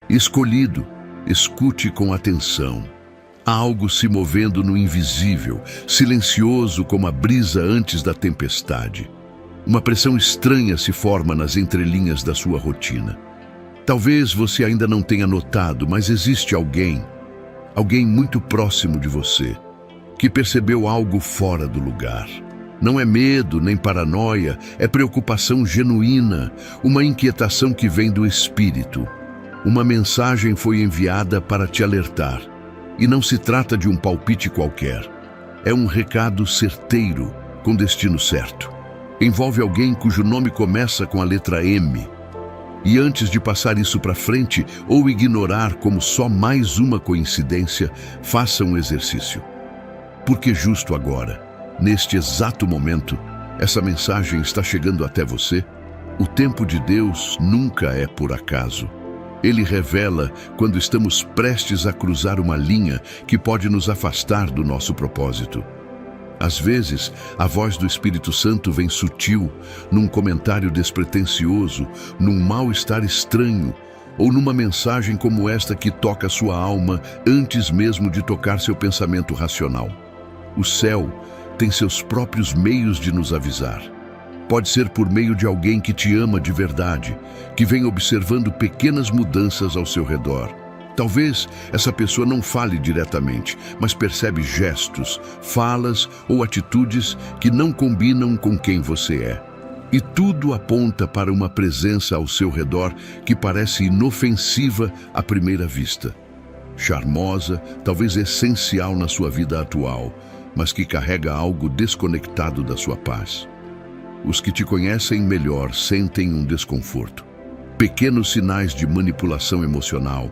Escolhido, escute com atenção. Há algo se movendo no invisível, silencioso como a brisa antes da tempestade. Uma pressão estranha se forma nas entrelinhas da sua rotina. Talvez você ainda não tenha notado, mas existe alguém muito próximo de você, que percebeu algo fora do lugar. Não é medo nem paranoia, é preocupação genuína, uma inquietação que vem do espírito. Uma mensagem foi enviada para te alertar. E não se trata de um palpite qualquer. É um recado certeiro, com destino certo. Envolve alguém cujo nome começa com a letra M. E antes de passar isso para frente ou ignorar como só mais uma coincidência, faça um exercício. Porque justo agora, neste exato momento, essa mensagem está chegando até você. O tempo de Deus nunca é por acaso. Ele revela quando estamos prestes a cruzar uma linha que pode nos afastar do nosso propósito. Às vezes, a voz do Espírito Santo vem sutil, num comentário despretensioso, num mal-estar estranho, ou numa mensagem como esta que toca sua alma antes mesmo de tocar seu pensamento racional. O céu tem seus próprios meios de nos avisar. Pode ser por meio de alguém que te ama de verdade, que vem observando pequenas mudanças ao seu redor. Talvez essa pessoa não fale diretamente, mas percebe gestos, falas ou atitudes que não combinam com quem você é. E tudo aponta para uma presença ao seu redor que parece inofensiva à primeira vista. Charmosa, talvez essencial na sua vida atual, mas que carrega algo desconectado da sua paz. Os que te conhecem melhor sentem um desconforto. Pequenos sinais de manipulação emocional,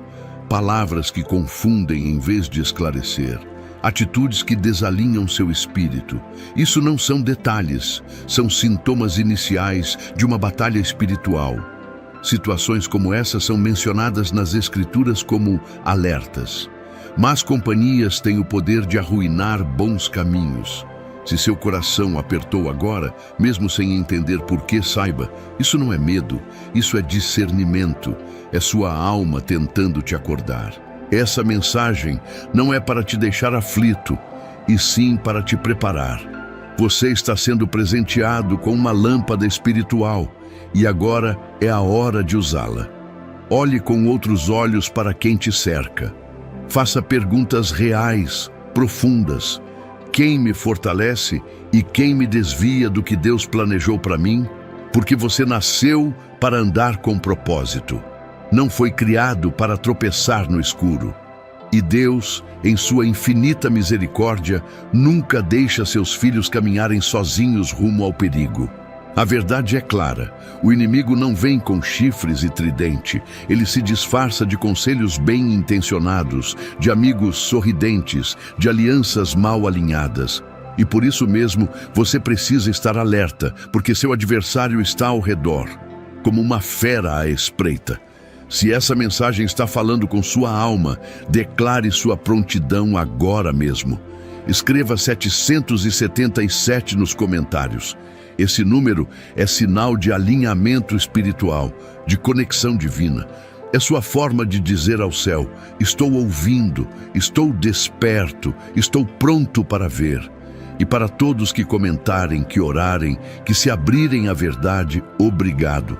palavras que confundem em vez de esclarecer, atitudes que desalinham seu espírito. Isso não são detalhes, são sintomas iniciais de uma batalha espiritual. Situações como essa são mencionadas nas Escrituras como alertas. Más companhias têm o poder de arruinar bons caminhos. Se seu coração apertou agora, mesmo sem entender por que, saiba, isso não é medo, isso é discernimento, é sua alma tentando te acordar. Essa mensagem não é para te deixar aflito, e sim para te preparar. Você está sendo presenteado com uma lâmpada espiritual, e agora é a hora de usá-la. Olhe com outros olhos para quem te cerca. Faça perguntas reais, profundas. Quem me fortalece e quem me desvia do que Deus planejou para mim? Porque você nasceu para andar com propósito. Não foi criado para tropeçar no escuro. E Deus, em sua infinita misericórdia, nunca deixa seus filhos caminharem sozinhos rumo ao perigo. A verdade é clara, o inimigo não vem com chifres e tridente, ele se disfarça de conselhos bem intencionados, de amigos sorridentes, de alianças mal alinhadas. E por isso mesmo, você precisa estar alerta, porque seu adversário está ao redor, como uma fera à espreita. Se essa mensagem está falando com sua alma, declare sua prontidão agora mesmo. Escreva 777 nos comentários. Esse número é sinal de alinhamento espiritual, de conexão divina. É sua forma de dizer ao céu: estou ouvindo, estou desperto, estou pronto para ver. E para todos que comentarem, que orarem, que se abrirem à verdade, obrigado.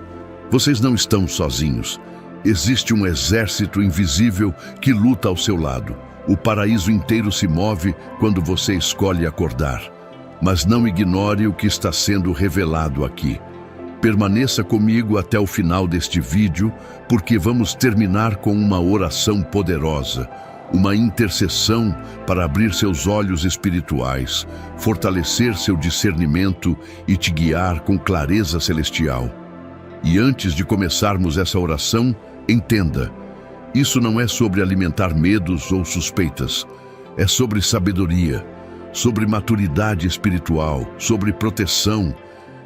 Vocês não estão sozinhos. Existe um exército invisível que luta ao seu lado. O paraíso inteiro se move quando você escolhe acordar. Mas não ignore o que está sendo revelado aqui. Permaneça comigo até o final deste vídeo, porque vamos terminar com uma oração poderosa, uma intercessão para abrir seus olhos espirituais, fortalecer seu discernimento e te guiar com clareza celestial. E antes de começarmos essa oração, entenda, isso não é sobre alimentar medos ou suspeitas, é sobre sabedoria, sobre maturidade espiritual, sobre proteção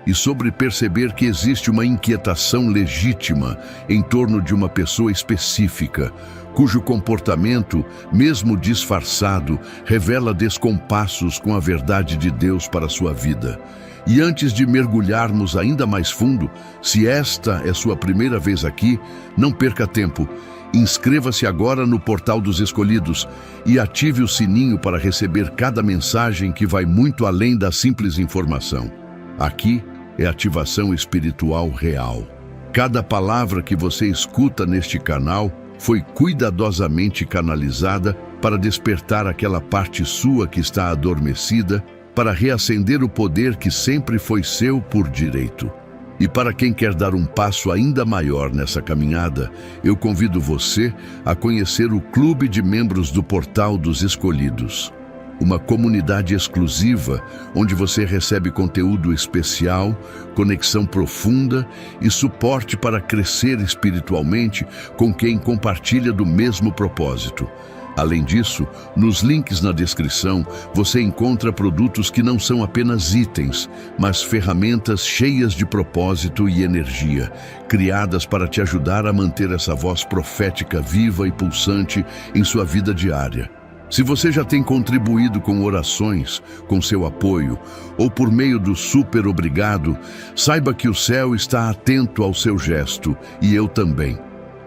e sobre perceber que existe uma inquietação legítima em torno de uma pessoa específica, cujo comportamento, mesmo disfarçado, revela descompassos com a verdade de Deus para a sua vida. E antes de mergulharmos ainda mais fundo, se esta é sua primeira vez aqui, não perca tempo. Inscreva-se agora no Portal dos Escolhidos e ative o sininho para receber cada mensagem que vai muito além da simples informação. Aqui é ativação espiritual real. Cada palavra que você escuta neste canal foi cuidadosamente canalizada para despertar aquela parte sua que está adormecida, para reacender o poder que sempre foi seu por direito. E para quem quer dar um passo ainda maior nessa caminhada, eu convido você a conhecer o Clube de Membros do Portal dos Escolhidos. Uma comunidade exclusiva onde você recebe conteúdo especial, conexão profunda e suporte para crescer espiritualmente com quem compartilha do mesmo propósito. Além disso, nos links na descrição, você encontra produtos que não são apenas itens, mas ferramentas cheias de propósito e energia, criadas para te ajudar a manter essa voz profética viva e pulsante em sua vida diária. Se você já tem contribuído com orações, com seu apoio, ou por meio do super obrigado, saiba que o céu está atento ao seu gesto, e eu também.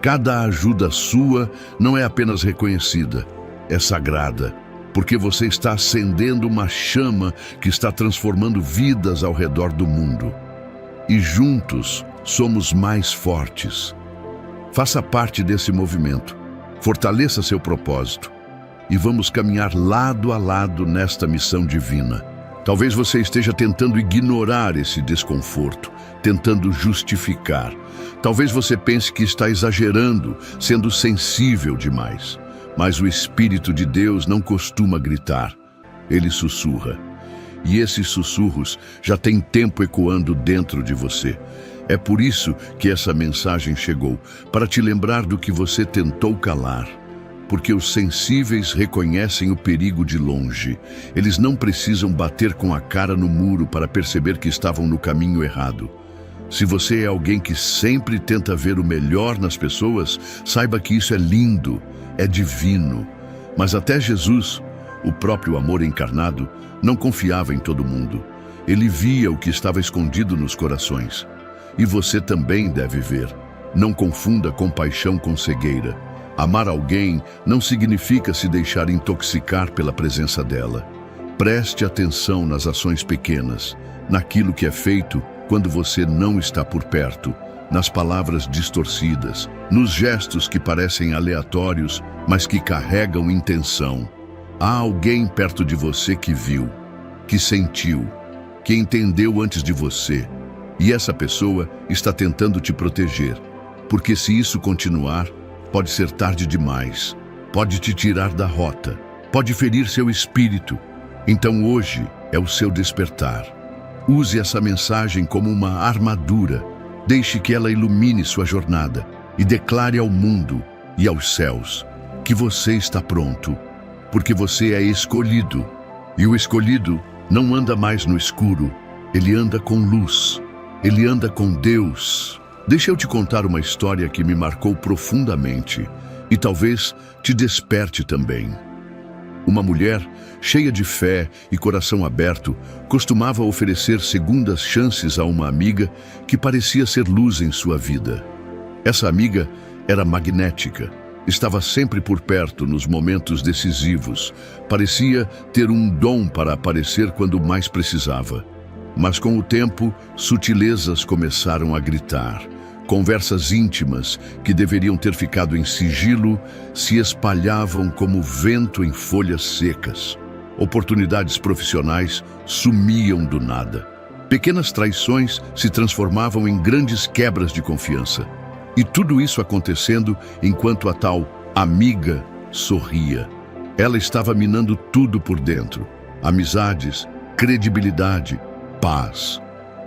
Cada ajuda sua não é apenas reconhecida, é sagrada, porque você está acendendo uma chama que está transformando vidas ao redor do mundo. E juntos somos mais fortes. Faça parte desse movimento, fortaleça seu propósito e vamos caminhar lado a lado nesta missão divina. Talvez você esteja tentando ignorar esse desconforto, tentando justificar. Talvez você pense que está exagerando, sendo sensível demais. Mas o Espírito de Deus não costuma gritar. Ele sussurra. E esses sussurros já têm tempo ecoando dentro de você. É por isso que essa mensagem chegou, para te lembrar do que você tentou calar. Porque os sensíveis reconhecem o perigo de longe. Eles não precisam bater com a cara no muro para perceber que estavam no caminho errado. Se você é alguém que sempre tenta ver o melhor nas pessoas, saiba que isso é lindo, é divino. Mas até Jesus, o próprio amor encarnado, não confiava em todo mundo. Ele via o que estava escondido nos corações. E você também deve ver. Não confunda compaixão com cegueira. Amar alguém não significa se deixar intoxicar pela presença dela. Preste atenção nas ações pequenas, naquilo que é feito quando você não está por perto, nas palavras distorcidas, nos gestos que parecem aleatórios, mas que carregam intenção. Há alguém perto de você que viu, que sentiu, que entendeu antes de você, e essa pessoa está tentando te proteger, porque se isso continuar, pode ser tarde demais, pode te tirar da rota, pode ferir seu espírito. Então hoje é o seu despertar. Use essa mensagem como uma armadura. Deixe que ela ilumine sua jornada e declare ao mundo e aos céus que você está pronto, porque você é escolhido. E o escolhido não anda mais no escuro, ele anda com luz, ele anda com Deus. Deixa eu te contar uma história que me marcou profundamente e talvez te desperte também. Uma mulher, cheia de fé e coração aberto, costumava oferecer segundas chances a uma amiga que parecia ser luz em sua vida. Essa amiga era magnética, estava sempre por perto nos momentos decisivos, parecia ter um dom para aparecer quando mais precisava. Mas com o tempo, sutilezas começaram a gritar. Conversas íntimas, que deveriam ter ficado em sigilo, se espalhavam como vento em folhas secas. Oportunidades profissionais sumiam do nada. Pequenas traições se transformavam em grandes quebras de confiança. E tudo isso acontecendo enquanto a tal amiga sorria. Ela estava minando tudo por dentro. Amizades, credibilidade, paz.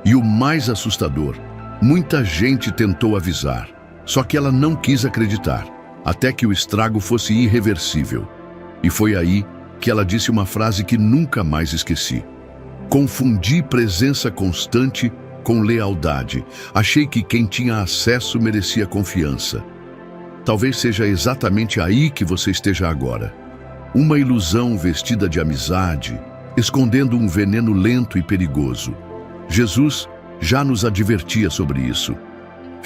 E o mais assustador, muita gente tentou avisar, só que ela não quis acreditar, até que o estrago fosse irreversível. E foi aí que ela disse uma frase que nunca mais esqueci. Confundi presença constante com lealdade. Achei que quem tinha acesso merecia confiança. Talvez seja exatamente aí que você esteja agora. Uma ilusão vestida de amizade, escondendo um veneno lento e perigoso. Jesus já nos advertia sobre isso.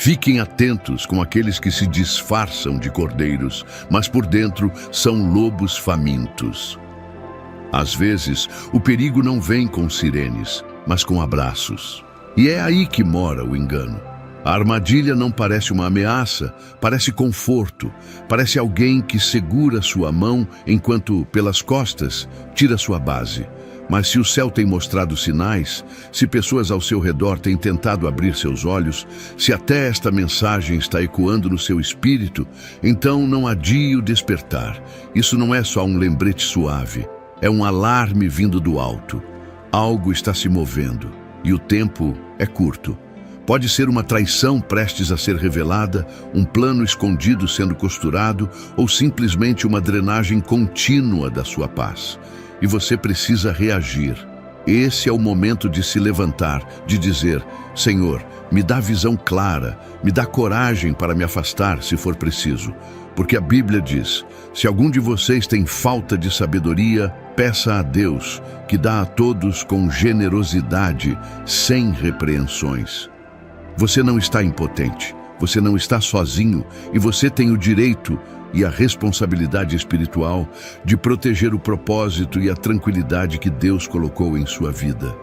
Fiquem atentos com aqueles que se disfarçam de cordeiros, mas por dentro são lobos famintos. Às vezes, o perigo não vem com sirenes, mas com abraços. E é aí que mora o engano. A armadilha não parece uma ameaça, parece conforto, parece alguém que segura sua mão enquanto, pelas costas, tira sua base. Mas se o céu tem mostrado sinais, se pessoas ao seu redor têm tentado abrir seus olhos, se até esta mensagem está ecoando no seu espírito, então não adie o despertar. Isso não é só um lembrete suave, é um alarme vindo do alto. Algo está se movendo e o tempo é curto. Pode ser uma traição prestes a ser revelada, um plano escondido sendo costurado ou simplesmente uma drenagem contínua da sua paz. E você precisa reagir. Esse é o momento de se levantar, de dizer: Senhor, me dá visão clara, me dá coragem para me afastar se for preciso. Porque a Bíblia diz: se algum de vocês tem falta de sabedoria, peça a Deus, que dá a todos com generosidade, sem repreensões. Você não está impotente, você não está sozinho e você tem o direito e a responsabilidade espiritual de proteger o propósito e a tranquilidade que Deus colocou em sua vida.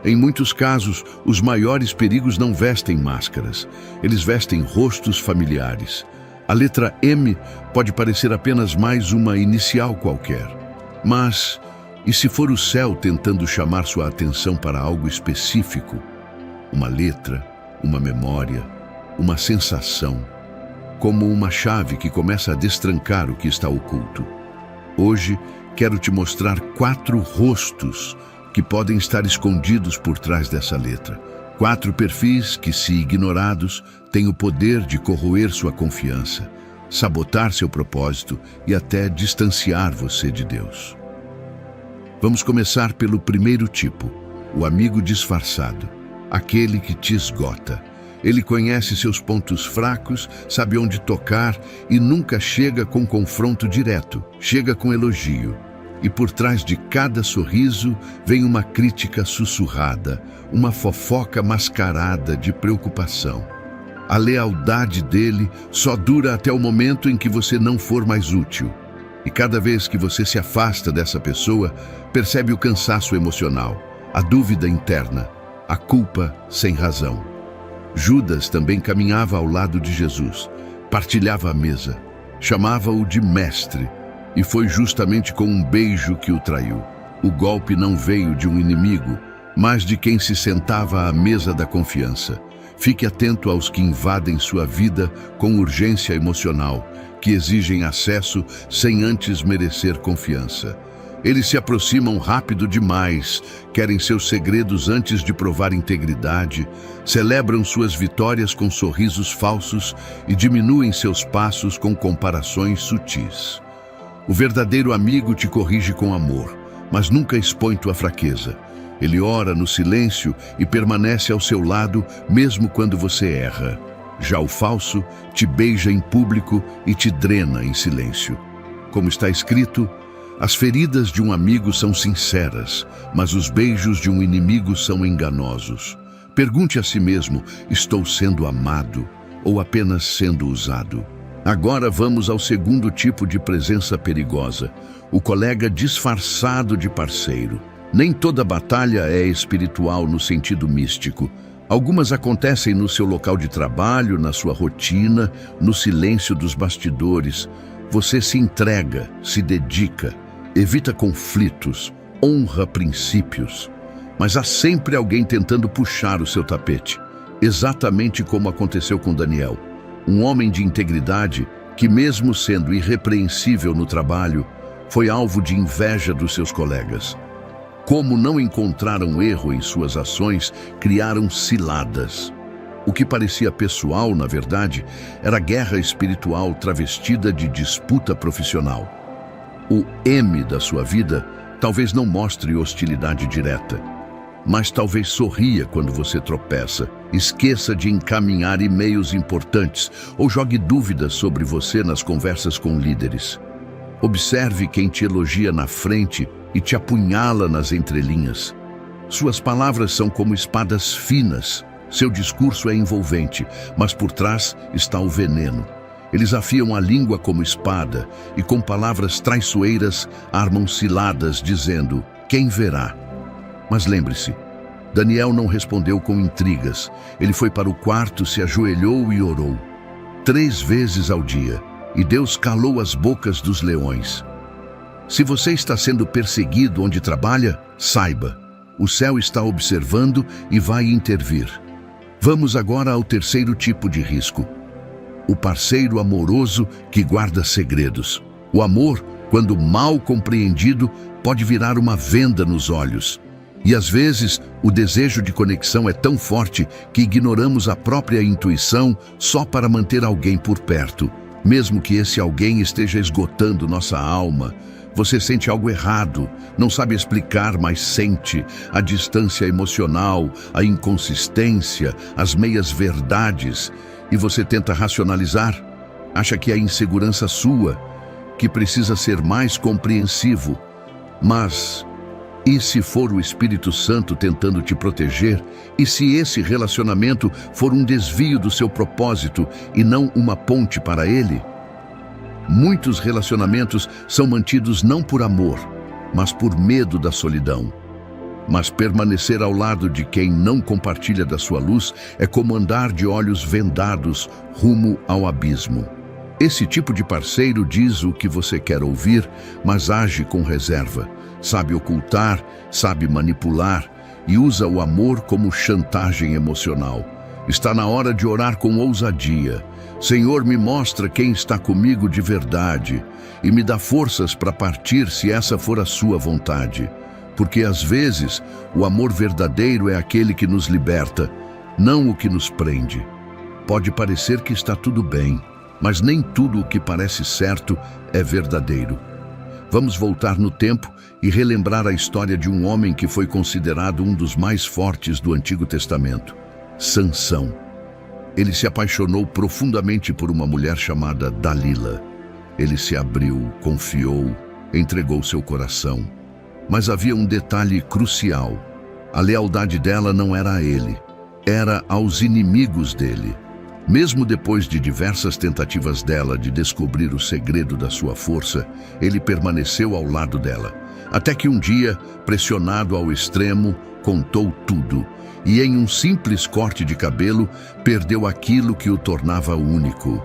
Em muitos casos, os maiores perigos não vestem máscaras, eles vestem rostos familiares. A letra M pode parecer apenas mais uma inicial qualquer. Mas, e se for o céu tentando chamar sua atenção para algo específico? Uma letra, uma memória, uma sensação, como uma chave que começa a destrancar o que está oculto. Hoje, quero te mostrar 4 rostos que podem estar escondidos por trás dessa letra. 4 perfis que, se ignorados, têm o poder de corroer sua confiança, sabotar seu propósito e até distanciar você de Deus. Vamos começar pelo primeiro tipo, o amigo disfarçado, aquele que te esgota. Ele conhece seus pontos fracos, sabe onde tocar e nunca chega com confronto direto, chega com elogio. E por trás de cada sorriso vem uma crítica sussurrada, uma fofoca mascarada de preocupação. A lealdade dele só dura até o momento em que você não for mais útil. E cada vez que você se afasta dessa pessoa, percebe o cansaço emocional, a dúvida interna, a culpa sem razão. Judas também caminhava ao lado de Jesus, partilhava a mesa, chamava-o de mestre, e foi justamente com um beijo que o traiu. O golpe não veio de um inimigo, mas de quem se sentava à mesa da confiança. Fique atento aos que invadem sua vida com urgência emocional, que exigem acesso sem antes merecer confiança. Eles se aproximam rápido demais, querem seus segredos antes de provar integridade, celebram suas vitórias com sorrisos falsos e diminuem seus passos com comparações sutis. O verdadeiro amigo te corrige com amor, mas nunca expõe tua fraqueza. Ele ora no silêncio e permanece ao seu lado mesmo quando você erra. Já o falso te beija em público e te drena em silêncio. Como está escrito, as feridas de um amigo são sinceras, mas os beijos de um inimigo são enganosos. Pergunte a si mesmo: estou sendo amado ou apenas sendo usado? Agora vamos ao segundo tipo de presença perigosa, o colega disfarçado de parceiro. Nem toda batalha é espiritual no sentido místico. Algumas acontecem no seu local de trabalho, na sua rotina, no silêncio dos bastidores. Você se entrega, se dedica, evita conflitos, honra princípios. Mas há sempre alguém tentando puxar o seu tapete, exatamente como aconteceu com Daniel, um homem de integridade que, mesmo sendo irrepreensível no trabalho, foi alvo de inveja dos seus colegas. Como não encontraram erro em suas ações, criaram ciladas. O que parecia pessoal, na verdade, era guerra espiritual travestida de disputa profissional. O M da sua vida talvez não mostre hostilidade direta, mas talvez sorria quando você tropeça, esqueça de encaminhar e-mails importantes ou jogue dúvidas sobre você nas conversas com líderes. Observe quem te elogia na frente e te apunhala nas entrelinhas. Suas palavras são como espadas finas, Seu discurso é envolvente, mas por trás está o veneno. Eles afiam a língua como espada e com palavras traiçoeiras armam ciladas dizendo: quem verá? Mas lembre-se, Daniel não respondeu com intrigas. Ele foi para o quarto, se ajoelhou e orou 3 vezes ao dia, e Deus calou as bocas dos leões. Se você está sendo perseguido onde trabalha, saiba, o céu está observando e vai intervir. Vamos agora ao terceiro tipo de risco: o parceiro amoroso que guarda segredos. O amor, quando mal compreendido, pode virar uma venda nos olhos. E às vezes, o desejo de conexão é tão forte que ignoramos a própria intuição só para manter alguém por perto. Mesmo que esse alguém esteja esgotando nossa alma, você sente algo errado, não sabe explicar, mas sente a distância emocional, a inconsistência, as meias-verdades, e você tenta racionalizar. Acha que é insegurança sua, que precisa ser mais compreensivo. Mas e se for o Espírito Santo tentando te proteger? E se esse relacionamento for um desvio do seu propósito e não uma ponte para ele? Muitos relacionamentos são mantidos não por amor, mas por medo da solidão. Mas permanecer ao lado de quem não compartilha da sua luz é como andar de olhos vendados rumo ao abismo. Esse tipo de parceiro diz o que você quer ouvir, mas age com reserva. Sabe ocultar, sabe manipular e usa o amor como chantagem emocional. Está na hora de orar com ousadia. Senhor, me mostra quem está comigo de verdade e me dá forças para partir se essa for a sua vontade. Porque às vezes o amor verdadeiro é aquele que nos liberta, não o que nos prende. Pode parecer que está tudo bem, mas nem tudo o que parece certo é verdadeiro. Vamos voltar no tempo e relembrar a história de um homem que foi considerado um dos mais fortes do Antigo Testamento: Sansão. Ele se apaixonou profundamente por uma mulher chamada Dalila. Ele se abriu, confiou, entregou seu coração. Mas havia um detalhe crucial: a lealdade dela não era a ele, era aos inimigos dele. Mesmo depois de diversas tentativas dela de descobrir o segredo da sua força, ele permaneceu ao lado dela. Até que um dia, pressionado ao extremo, contou tudo. E em um simples corte de cabelo, perdeu aquilo que o tornava único.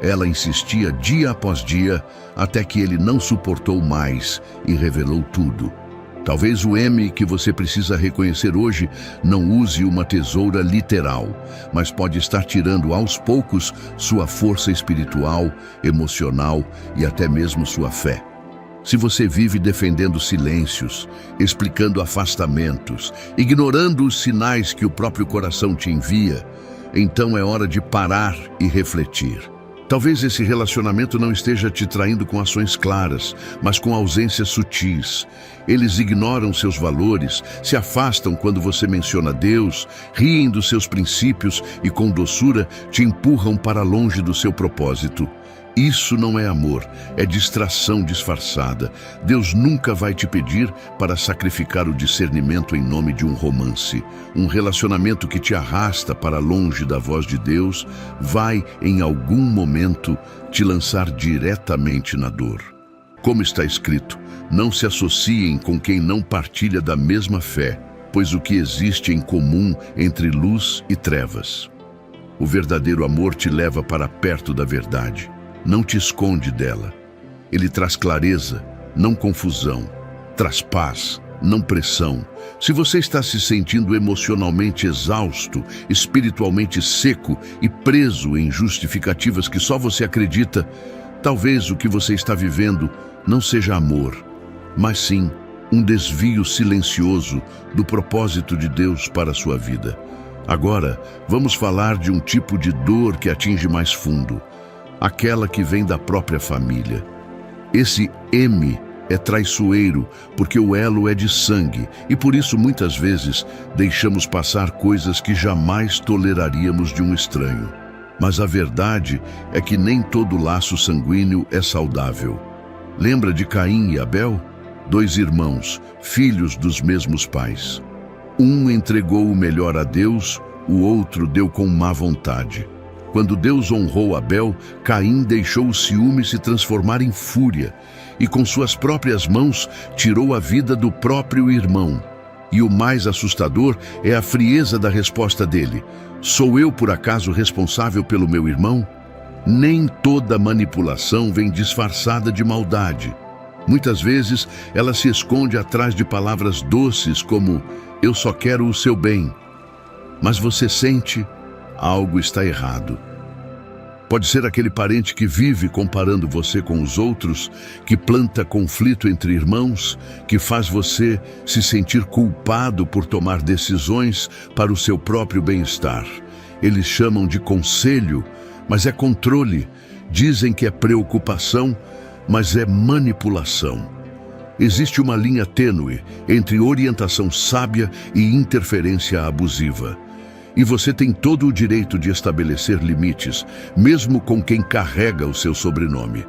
Ela insistia dia após dia, até que ele não suportou mais e revelou tudo. Talvez o M que você precisa reconhecer hoje não use uma tesoura literal, mas pode estar tirando aos poucos sua força espiritual, emocional e até mesmo sua fé. Se você vive defendendo silêncios, explicando afastamentos, ignorando os sinais que o próprio coração te envia, então é hora de parar e refletir. Talvez esse relacionamento não esteja te traindo com ações claras, mas com ausências sutis. Eles ignoram seus valores, se afastam quando você menciona Deus, riem dos seus princípios e com doçura te empurram para longe do seu propósito. Isso não é amor, é distração disfarçada. Deus nunca vai te pedir para sacrificar o discernimento em nome de um romance. Um relacionamento que te arrasta para longe da voz de Deus vai, em algum momento, te lançar diretamente na dor. Como está escrito, não se associem com quem não partilha da mesma fé, pois o que existe em comum entre luz e trevas. O verdadeiro amor te leva para perto da verdade. Não te esconde dela. Ele traz clareza, não confusão. Traz paz, não pressão. Se você está se sentindo emocionalmente exausto, espiritualmente seco e preso em justificativas que só você acredita, talvez o que você está vivendo não seja amor, mas sim um desvio silencioso do propósito de Deus para a sua vida. Agora, vamos falar de um tipo de dor que atinge mais fundo. Aquela que vem da própria família. Esse M é traiçoeiro porque o elo é de sangue e por isso muitas vezes deixamos passar coisas que jamais toleraríamos de um estranho. Mas a verdade é que nem todo laço sanguíneo é saudável. Lembra de Caim e Abel? 2 irmãos, filhos dos mesmos pais. Um entregou o melhor a Deus, o outro deu com má vontade. Quando Deus honrou Abel, Caim deixou o ciúme se transformar em fúria e com suas próprias mãos tirou a vida do próprio irmão. E o mais assustador é a frieza da resposta dele: sou eu por acaso responsável pelo meu irmão? Nem toda manipulação vem disfarçada de maldade. Muitas vezes ela se esconde atrás de palavras doces como eu só quero o seu bem. Mas você sente, algo está errado. Pode ser aquele parente que vive comparando você com os outros, que planta conflito entre irmãos, que faz você se sentir culpado por tomar decisões para o seu próprio bem-estar. Eles chamam de conselho, mas é controle. Dizem que é preocupação, mas é manipulação. Existe uma linha tênue entre orientação sábia e interferência abusiva. E você tem todo o direito de estabelecer limites, mesmo com quem carrega o seu sobrenome.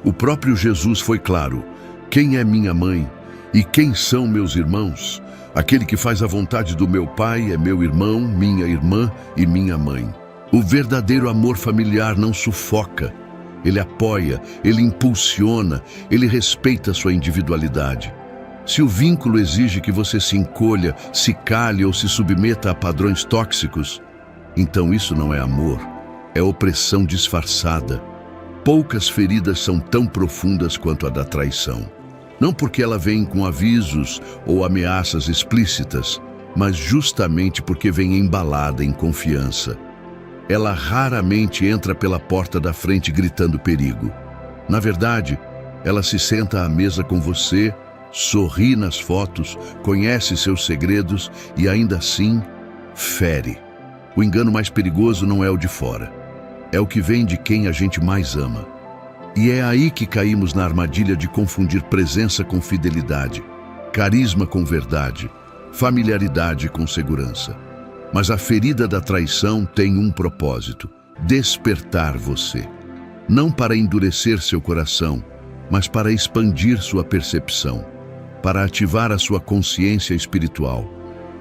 O próprio Jesus foi claro: quem é minha mãe e quem são meus irmãos? Aquele que faz a vontade do meu pai é meu irmão, minha irmã e minha mãe. O verdadeiro amor familiar não sufoca. Ele apoia, ele impulsiona, ele respeita sua individualidade. Se o vínculo exige que você se encolha, se cale ou se submeta a padrões tóxicos, então isso não é amor, é opressão disfarçada. Poucas feridas são tão profundas quanto a da traição. Não porque ela vem com avisos ou ameaças explícitas, mas justamente porque vem embalada em confiança. Ela raramente entra pela porta da frente gritando perigo. Na verdade, ela se senta à mesa com você, sorri nas fotos, conhece seus segredos e ainda assim fere. O engano mais perigoso não é o de fora, é o que vem de quem a gente mais ama. E é aí que caímos na armadilha de confundir presença com fidelidade, carisma com verdade, familiaridade com segurança. Mas a ferida da traição tem um propósito: despertar você. Não para endurecer seu coração, mas para expandir sua percepção, para ativar a sua consciência espiritual.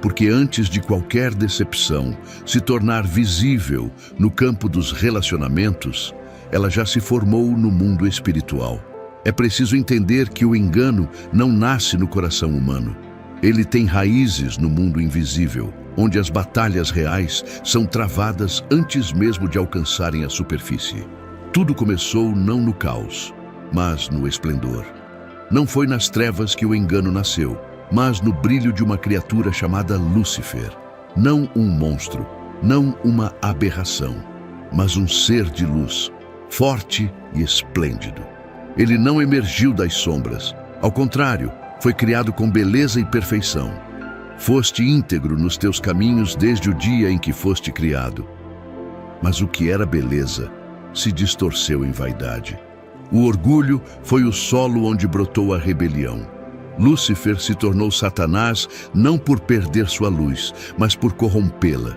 Porque antes de qualquer decepção se tornar visível no campo dos relacionamentos, ela já se formou no mundo espiritual. É preciso entender que o engano não nasce no coração humano. Ele tem raízes no mundo invisível, onde as batalhas reais são travadas antes mesmo de alcançarem a superfície. Tudo começou não no caos, mas no esplendor. Não foi nas trevas que o engano nasceu, mas no brilho de uma criatura chamada Lúcifer. Não um monstro, não uma aberração, mas um ser de luz, forte e esplêndido. Ele não emergiu das sombras. Ao contrário, foi criado com beleza e perfeição. Foste íntegro nos teus caminhos desde o dia em que foste criado. Mas o que era beleza se distorceu em vaidade. O orgulho foi o solo onde brotou a rebelião. Lúcifer se tornou Satanás não por perder sua luz, mas por corrompê-la.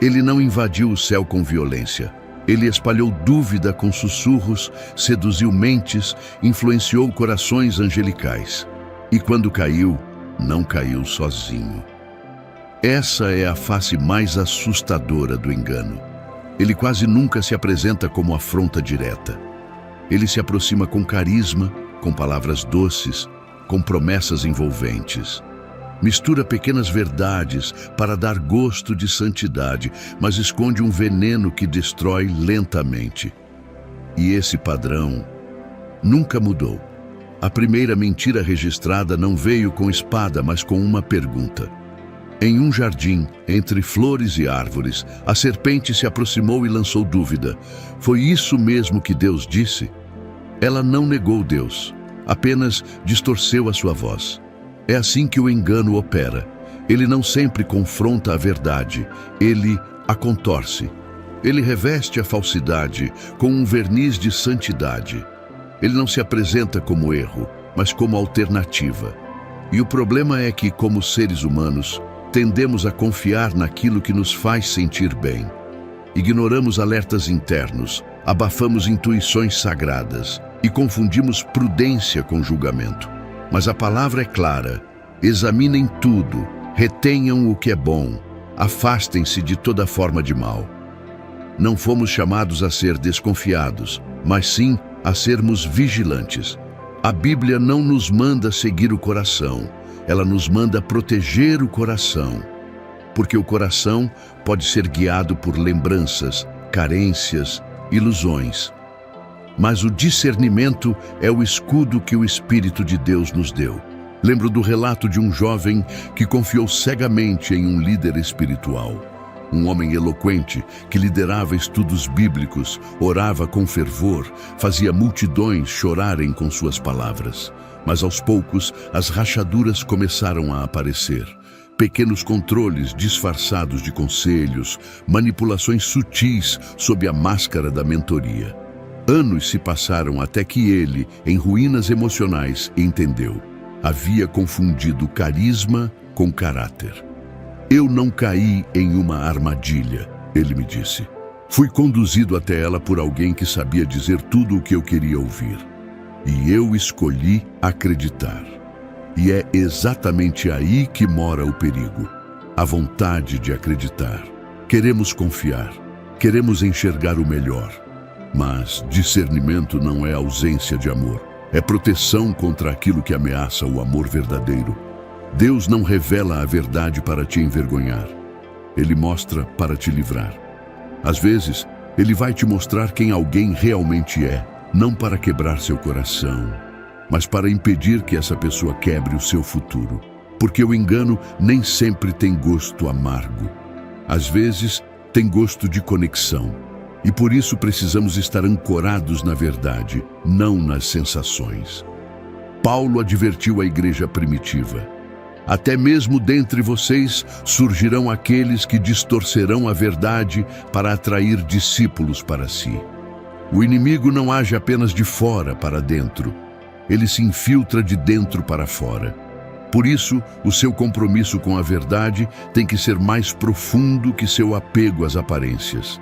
Ele não invadiu o céu com violência. Ele espalhou dúvida com sussurros, seduziu mentes, influenciou corações angelicais. E quando caiu, não caiu sozinho. Essa é a face mais assustadora do engano. Ele quase nunca se apresenta como afronta direta. Ele se aproxima com carisma, com palavras doces, com promessas envolventes. Mistura pequenas verdades para dar gosto de santidade, mas esconde um veneno que destrói lentamente. E esse padrão nunca mudou. A primeira mentira registrada não veio com espada, mas com uma pergunta. Em um jardim, entre flores e árvores, a serpente se aproximou e lançou dúvida. Foi isso mesmo que Deus disse? Ela não negou Deus, apenas distorceu a sua voz. É assim que o engano opera. Ele não sempre confronta a verdade, ele a contorce. Ele reveste a falsidade com um verniz de santidade. Ele não se apresenta como erro, mas como alternativa. E o problema é que, como seres humanos, tendemos a confiar naquilo que nos faz sentir bem. Ignoramos alertas internos, abafamos intuições sagradas e confundimos prudência com julgamento. Mas a palavra é clara: examinem tudo, retenham o que é bom, Afastem-se de toda forma de mal. Não fomos chamados a ser desconfiados, mas sim a sermos vigilantes. A Bíblia não nos manda seguir o coração, ela nos manda proteger o coração. Porque o coração pode ser guiado por lembranças, carências, ilusões. Mas o discernimento é o escudo que o Espírito de Deus nos deu. Lembro do relato de um jovem que confiou cegamente em um líder espiritual. Um homem eloquente que liderava estudos bíblicos, orava com fervor, fazia multidões chorarem com suas palavras. Mas aos poucos, as rachaduras começaram a aparecer. Pequenos controles disfarçados de conselhos, manipulações sutis sob a máscara da mentoria. Anos se passaram até que ele, em ruínas emocionais, entendeu. Havia confundido carisma com caráter. Eu não caí em uma armadilha, ele me disse. Fui conduzido até ela por alguém que sabia dizer tudo o que eu queria ouvir. E eu escolhi acreditar. E é exatamente aí que mora o perigo. A vontade de acreditar. Queremos confiar. Queremos enxergar o melhor. Mas discernimento não é ausência de amor. É proteção contra aquilo que ameaça o amor verdadeiro. Deus não revela a verdade para te envergonhar. Ele mostra para te livrar. Às vezes, Ele vai te mostrar quem alguém realmente é, não para quebrar seu coração, mas para impedir que essa pessoa quebre o seu futuro. Porque o engano nem sempre tem gosto amargo. Às vezes, tem gosto de conexão. E por isso precisamos estar ancorados na verdade, não nas sensações. Paulo advertiu a igreja primitiva. Até mesmo dentre vocês surgirão aqueles que distorcerão a verdade para atrair discípulos para si. O inimigo não age apenas de fora para dentro. Ele se infiltra de dentro para fora. Por isso, o seu compromisso com a verdade tem que ser mais profundo que seu apego às aparências.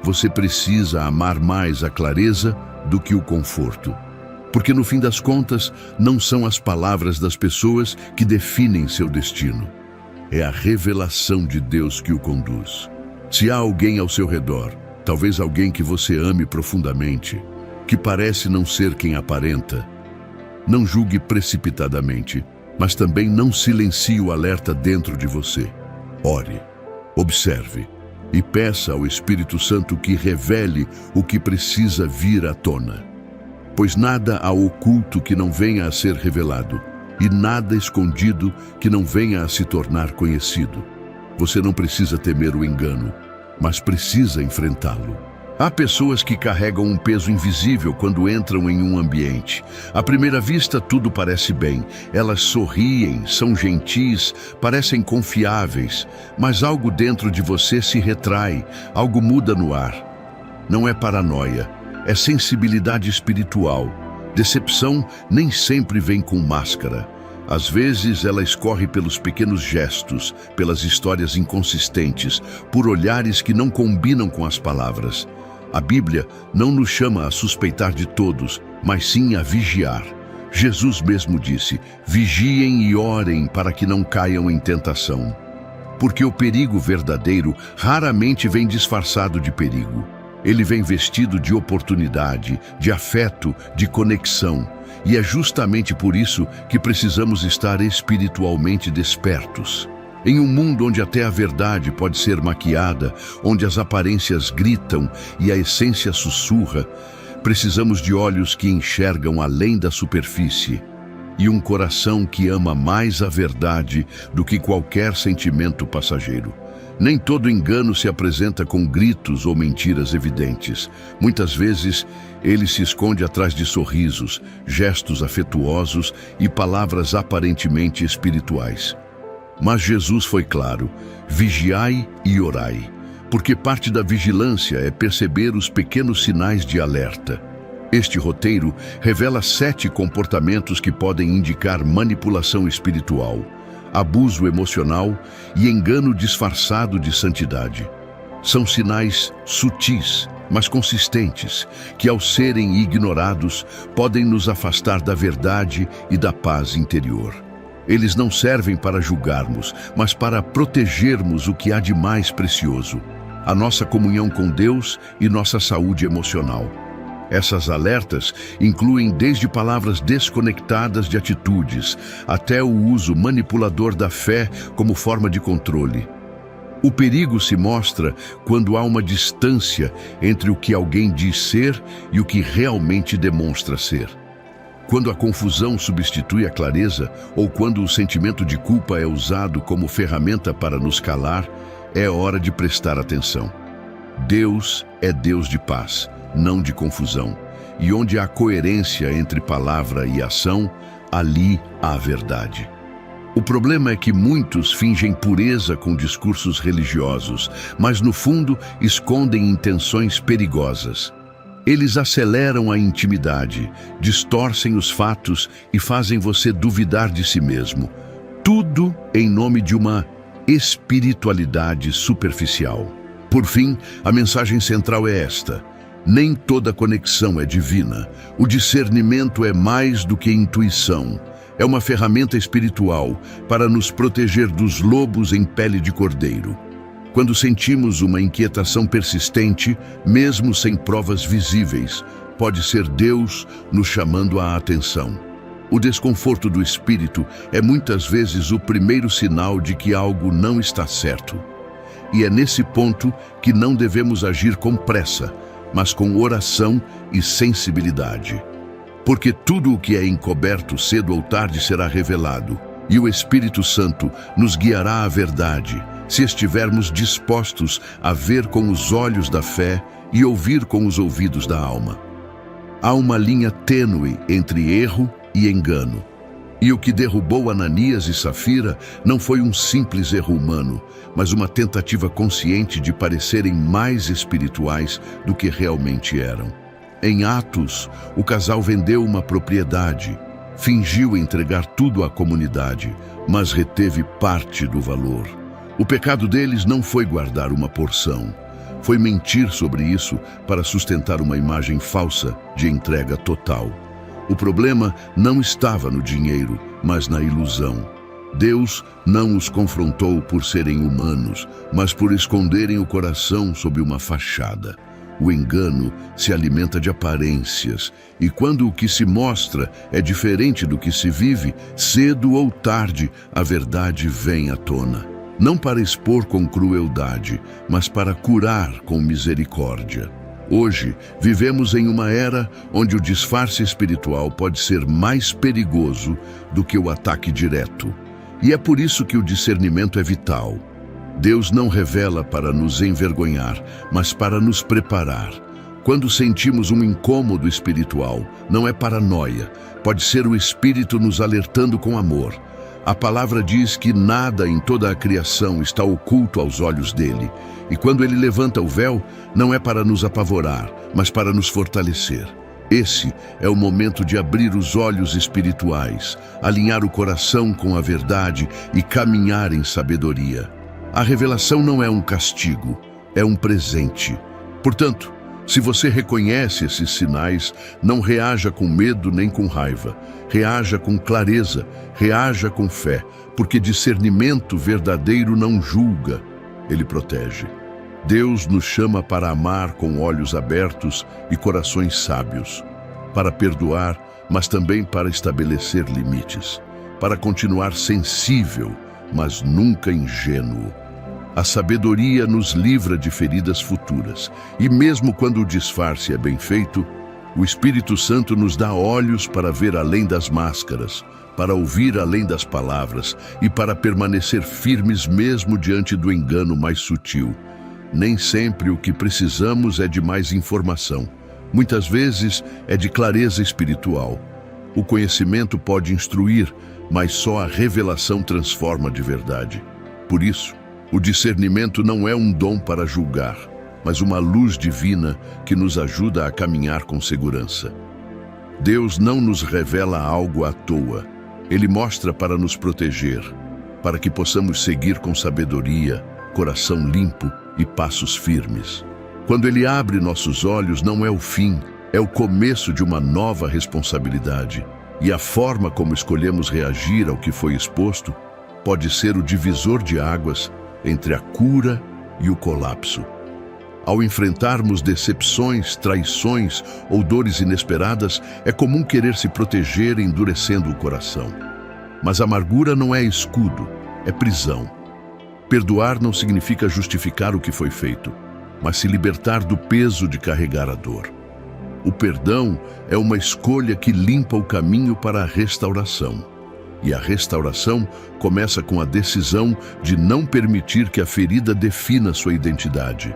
Você precisa amar mais a clareza do que o conforto. Porque no fim das contas, não são as palavras das pessoas que definem seu destino. É a revelação de Deus que o conduz. Se há alguém ao seu redor, talvez alguém que você ame profundamente, que parece não ser quem aparenta, não julgue precipitadamente, mas também não silencie o alerta dentro de você. Ore, observe e peça ao Espírito Santo que revele o que precisa vir à tona. Pois nada há oculto que não venha a ser revelado, e nada escondido que não venha a se tornar conhecido. Você não precisa temer o engano, mas precisa enfrentá-lo. Há pessoas que carregam um peso invisível quando entram em um ambiente. À primeira vista, tudo parece bem. Elas sorriem, são gentis, parecem confiáveis, mas algo dentro de você se retrai, algo muda no ar. Não é paranoia. É sensibilidade espiritual. Decepção nem sempre vem com máscara. Às vezes ela escorre pelos pequenos gestos, pelas histórias inconsistentes, por olhares que não combinam com as palavras. A Bíblia não nos chama a suspeitar de todos, mas sim a vigiar. Jesus mesmo disse: vigiem e orem para que não caiam em tentação. Porque o perigo verdadeiro raramente vem disfarçado de perigo. Ele vem vestido de oportunidade, de afeto, de conexão. E é justamente por isso que precisamos estar espiritualmente despertos. Em um mundo onde até a verdade pode ser maquiada, onde as aparências gritam e a essência sussurra, precisamos de olhos que enxergam além da superfície e um coração que ama mais a verdade do que qualquer sentimento passageiro. Nem todo engano se apresenta com gritos ou mentiras evidentes. Muitas vezes, ele se esconde atrás de sorrisos, gestos afetuosos e palavras aparentemente espirituais. Mas Jesus foi claro: vigiai e orai, porque parte da vigilância é perceber os pequenos sinais de alerta. Este roteiro revela 7 comportamentos que podem indicar manipulação espiritual, abuso emocional e engano disfarçado de santidade. São sinais sutis, mas consistentes, que ao serem ignorados, podem nos afastar da verdade e da paz interior. Eles não servem para julgarmos, mas para protegermos o que há de mais precioso: a nossa comunhão com Deus e nossa saúde emocional. Essas alertas incluem desde palavras desconectadas de atitudes, até o uso manipulador da fé como forma de controle. O perigo se mostra quando há uma distância entre o que alguém diz ser e o que realmente demonstra ser. Quando a confusão substitui a clareza, ou quando o sentimento de culpa é usado como ferramenta para nos calar, é hora de prestar atenção. Deus é Deus de paz, não de confusão. E onde há coerência entre palavra e ação, ali há verdade. O problema é que muitos fingem pureza com discursos religiosos, mas no fundo escondem intenções perigosas. Eles aceleram a intimidade, distorcem os fatos e fazem você duvidar de si mesmo. Tudo em nome de uma espiritualidade superficial. Por fim, a mensagem central é esta: nem toda conexão é divina. O discernimento é mais do que intuição. É uma ferramenta espiritual para nos proteger dos lobos em pele de cordeiro. Quando sentimos uma inquietação persistente, mesmo sem provas visíveis, pode ser Deus nos chamando a atenção. O desconforto do espírito é muitas vezes o primeiro sinal de que algo não está certo. E é nesse ponto que não devemos agir com pressa, mas com oração e sensibilidade. Porque tudo o que é encoberto cedo ou tarde será revelado, e o Espírito Santo nos guiará à verdade, se estivermos dispostos a ver com os olhos da fé e ouvir com os ouvidos da alma. Há uma linha tênue entre erro e engano. E o que derrubou Ananias e Safira não foi um simples erro humano, mas uma tentativa consciente de parecerem mais espirituais do que realmente eram. Em Atos, o casal vendeu uma propriedade, fingiu entregar tudo à comunidade, mas reteve parte do valor. O pecado deles não foi guardar uma porção, foi mentir sobre isso para sustentar uma imagem falsa de entrega total. O problema não estava no dinheiro, mas na ilusão. Deus não os confrontou por serem humanos, mas por esconderem o coração sob uma fachada. O engano se alimenta de aparências, e quando o que se mostra é diferente do que se vive, cedo ou tarde a verdade vem à tona. Não para expor com crueldade, mas para curar com misericórdia. Hoje, vivemos em uma era onde o disfarce espiritual pode ser mais perigoso do que o ataque direto. E é por isso que o discernimento é vital. Deus não revela para nos envergonhar, mas para nos preparar. Quando sentimos um incômodo espiritual, não é paranoia, pode ser o Espírito nos alertando com amor. A palavra diz que nada em toda a criação está oculto aos olhos dele. E quando ele levanta o véu, não é para nos apavorar, mas para nos fortalecer. Esse é o momento de abrir os olhos espirituais, alinhar o coração com a verdade e caminhar em sabedoria. A revelação não é um castigo, é um presente. Portanto, se você reconhece esses sinais, não reaja com medo nem com raiva. Reaja com clareza, reaja com fé, porque discernimento verdadeiro não julga, ele protege. Deus nos chama para amar com olhos abertos e corações sábios, para perdoar, mas também para estabelecer limites, para continuar sensível, mas nunca ingênuo. A sabedoria nos livra de feridas futuras, e mesmo quando o disfarce é bem feito, o Espírito Santo nos dá olhos para ver além das máscaras, para ouvir além das palavras e para permanecer firmes mesmo diante do engano mais sutil. Nem sempre o que precisamos é de mais informação. Muitas vezes é de clareza espiritual. O conhecimento pode instruir, mas só a revelação transforma de verdade. Por isso, o discernimento não é um dom para julgar, mas uma luz divina que nos ajuda a caminhar com segurança. Deus não nos revela algo à toa. Ele mostra para nos proteger, para que possamos seguir com sabedoria, coração limpo e passos firmes. Quando Ele abre nossos olhos, não é o fim, é o começo de uma nova responsabilidade. E a forma como escolhemos reagir ao que foi exposto pode ser o divisor de águas entre a cura e o colapso. Ao enfrentarmos decepções, traições ou dores inesperadas, é comum querer se proteger, endurecendo o coração. Mas a amargura não é escudo, é prisão. Perdoar não significa justificar o que foi feito, mas se libertar do peso de carregar a dor. O perdão é uma escolha que limpa o caminho para a restauração. E a restauração começa com a decisão de não permitir que a ferida defina sua identidade.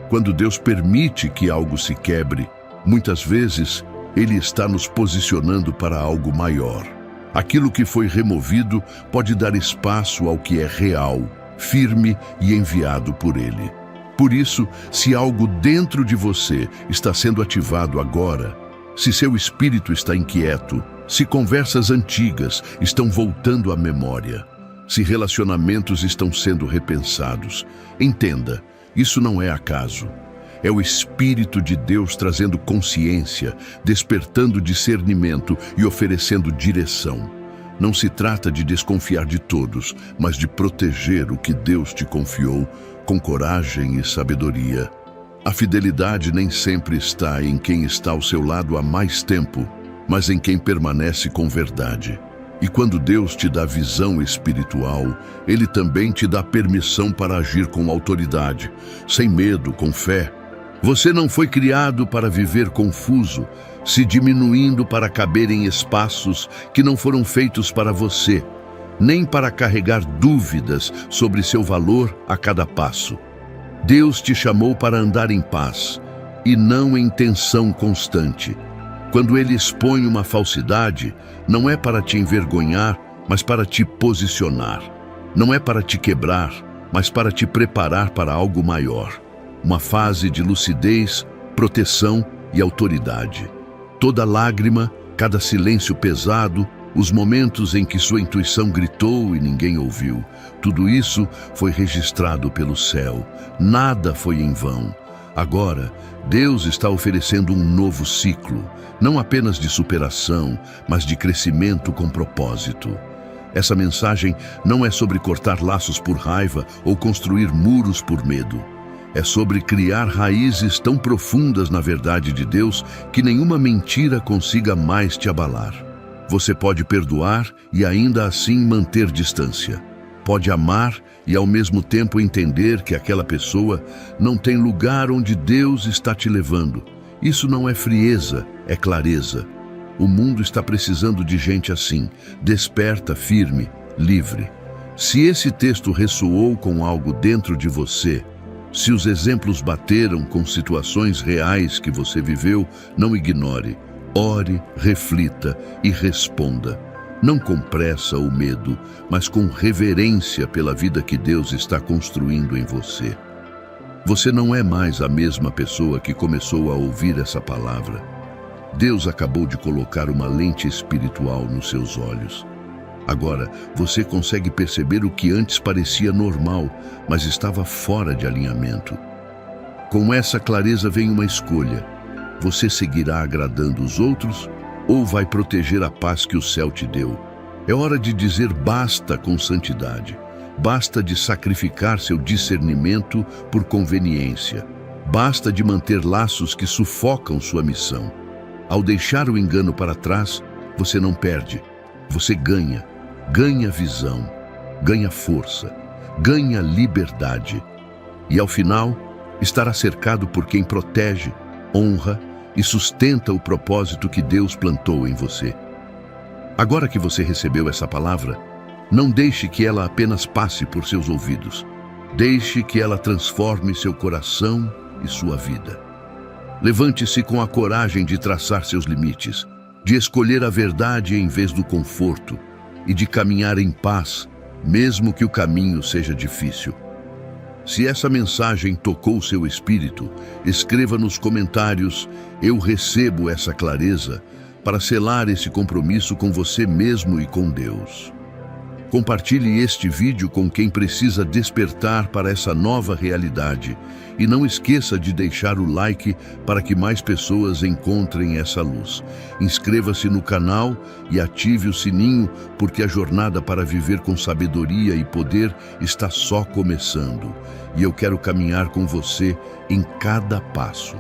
Quando Deus permite que algo se quebre, muitas vezes Ele está nos posicionando para algo maior. Aquilo que foi removido pode dar espaço ao que é real, firme e enviado por Ele. Por isso, se algo dentro de você está sendo ativado agora, se seu espírito está inquieto, se conversas antigas estão voltando à memória, se relacionamentos estão sendo repensados, entenda, isso não é acaso. É o Espírito de Deus trazendo consciência, despertando discernimento e oferecendo direção. Não se trata de desconfiar de todos, mas de proteger o que Deus te confiou com coragem e sabedoria. A fidelidade nem sempre está em quem está ao seu lado há mais tempo, mas em quem permanece com verdade. E quando Deus te dá visão espiritual, Ele também te dá permissão para agir com autoridade, sem medo, com fé. Você não foi criado para viver confuso, se diminuindo para caber em espaços que não foram feitos para você, nem para carregar dúvidas sobre seu valor a cada passo. Deus te chamou para andar em paz, e não em tensão constante. Quando Ele expõe uma falsidade, não é para te envergonhar, mas para te posicionar. Não é para te quebrar, mas para te preparar para algo maior. Uma fase de lucidez, proteção e autoridade. Toda lágrima, cada silêncio pesado, os momentos em que sua intuição gritou e ninguém ouviu, tudo isso foi registrado pelo céu. Nada foi em vão. Agora, Deus está oferecendo um novo ciclo, não apenas de superação, mas de crescimento com propósito. Essa mensagem não é sobre cortar laços por raiva ou construir muros por medo. É sobre criar raízes tão profundas na verdade de Deus que nenhuma mentira consiga mais te abalar. Você pode perdoar e ainda assim manter distância. Pode amar e ao mesmo tempo entender que aquela pessoa não tem lugar onde Deus está te levando. Isso não é frieza, é clareza. O mundo está precisando de gente assim, desperta, firme, livre. Se esse texto ressoou com algo dentro de você, se os exemplos bateram com situações reais que você viveu, não ignore. Ore, reflita e responda. Não com pressa ou medo, mas com reverência pela vida que Deus está construindo em você. Você não é mais a mesma pessoa que começou a ouvir essa palavra. Deus acabou de colocar uma lente espiritual nos seus olhos. Agora, você consegue perceber o que antes parecia normal, mas estava fora de alinhamento. Com essa clareza vem uma escolha. Você seguirá agradando os outros ou vai proteger a paz que o céu te deu? É hora de dizer basta com santidade. Basta de sacrificar seu discernimento por conveniência. Basta de manter laços que sufocam sua missão. Ao deixar o engano para trás, você não perde, você ganha. Ganha visão, ganha força, ganha liberdade. E ao final, estará cercado por quem protege, honra e sustenta o propósito que Deus plantou em você. Agora que você recebeu essa palavra, não deixe que ela apenas passe por seus ouvidos. Deixe que ela transforme seu coração e sua vida. Levante-se com a coragem de traçar seus limites, de escolher a verdade em vez do conforto e de caminhar em paz, mesmo que o caminho seja difícil. Se essa mensagem tocou seu espírito, escreva nos comentários: eu recebo essa clareza, para selar esse compromisso com você mesmo e com Deus. Compartilhe este vídeo com quem precisa despertar para essa nova realidade. E não esqueça de deixar o like para que mais pessoas encontrem essa luz. Inscreva-se no canal e ative o sininho, porque a jornada para viver com sabedoria e poder está só começando. E eu quero caminhar com você em cada passo.